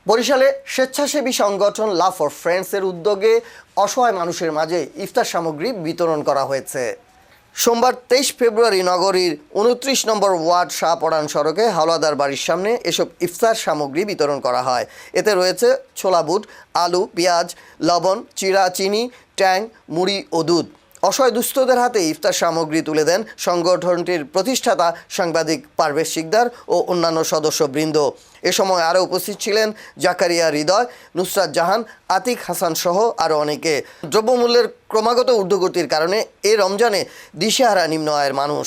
বরিশালে স্বেচ্ছাসেবী সংগঠন লাভ ফর ফ্রেন্ডসের উদ্যোগে অসহায় মানুষের মাঝে ইফতার সামগ্রী বিতরণ করা হয়েছে। সোমবার 23 ফেব্রুয়ারি নগরীর 29 নম্বর ওয়ার্ড শাহপরান সড়কে হাওলাদার বাড়ির সামনে এসব ইফতার সামগ্রী বিতরণ করা হয়। এতে রয়েছে ছোলা বুট, আলু, পেঁয়াজ, লবণ, চিড়া, চিনি, ট্যাং, মুড়ি ও দুধ। অসহায় দুস্থদের হাতে ইফতার সামগ্রী তুলে দেন সংগঠনটির প্রতিষ্ঠাতা সাংবাদিক পারভেজ শিকদার ও অন্যান্য সদস্যবৃন্দ। এ সময় আরও উপস্থিত ছিলেন জাকারিয়া হৃদয়, নুসরাত জাহান, আতিক হাসান সহ আরও অনেকে। দ্রব্যমূল্যের ক্রমাগত ঊর্ধ্বগতির কারণে এ রমজানে দিশেহারা নিম্ন আয়ের মানুষ,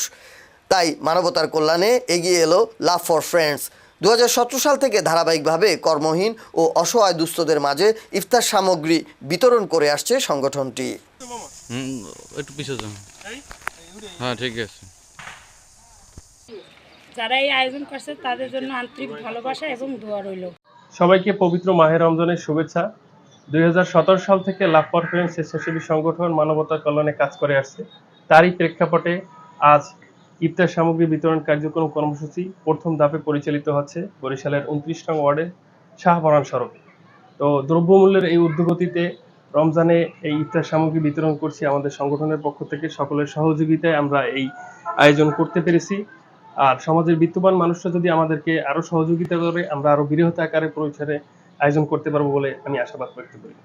তাই মানবতার কল্যাণে এগিয়ে এলো লাভ ফর ফ্রেন্ডস। 2017 সাল থেকে ধারাবাহিকভাবে কর্মহীন ও অসহায় দুস্থদের মাঝে ইফতার সামগ্রী বিতরণ করে আসছে সংগঠনটি। একটু পিছিয়ে যান। হ্যাঁ, ঠিক আছে। যারা এই আয়োজন করছে তাদের জন্য আন্তরিক ভালোবাসা এবং দোয়া রইল। সবাইকে পবিত্র মাহে রমজানের শুভেচ্ছা। 2017 সাল থেকে লাভ ফর ফ্রেন্ডস স্বেচ্ছাসেবী সংগঠন মানবতার কল্যাণে কাজ করে আসছে। তারই প্রেক্ষাপটে আজ ইফতার সামগ্রী বিতরণ কার্যক্রম কর্মসূচি প্রথম ধাপে পরিচালিত হচ্ছে বরিশালের 29 নং ওয়ার্ডের শাহপরান সড়কে। তো দ্রব্যমূল্যের এই ঊর্ধ্বগতিতে রমজানে এই ইফতার সামগ্রী বিতরণ করছি আমাদের সংগঠনের পক্ষ থেকে। সকলের সহযোগিতায় আমরা এই আয়োজন করতে পেরেছি। আর সমাজের বিত্তবান মানুষরা যদি আমাদেরকে আরো সহযোগিতা করে, আমরা আরো বৃহৎ আকারে পরিসরে আয়োজন করতে পারবো বলে আমি আশাবাদ ব্যক্ত করি।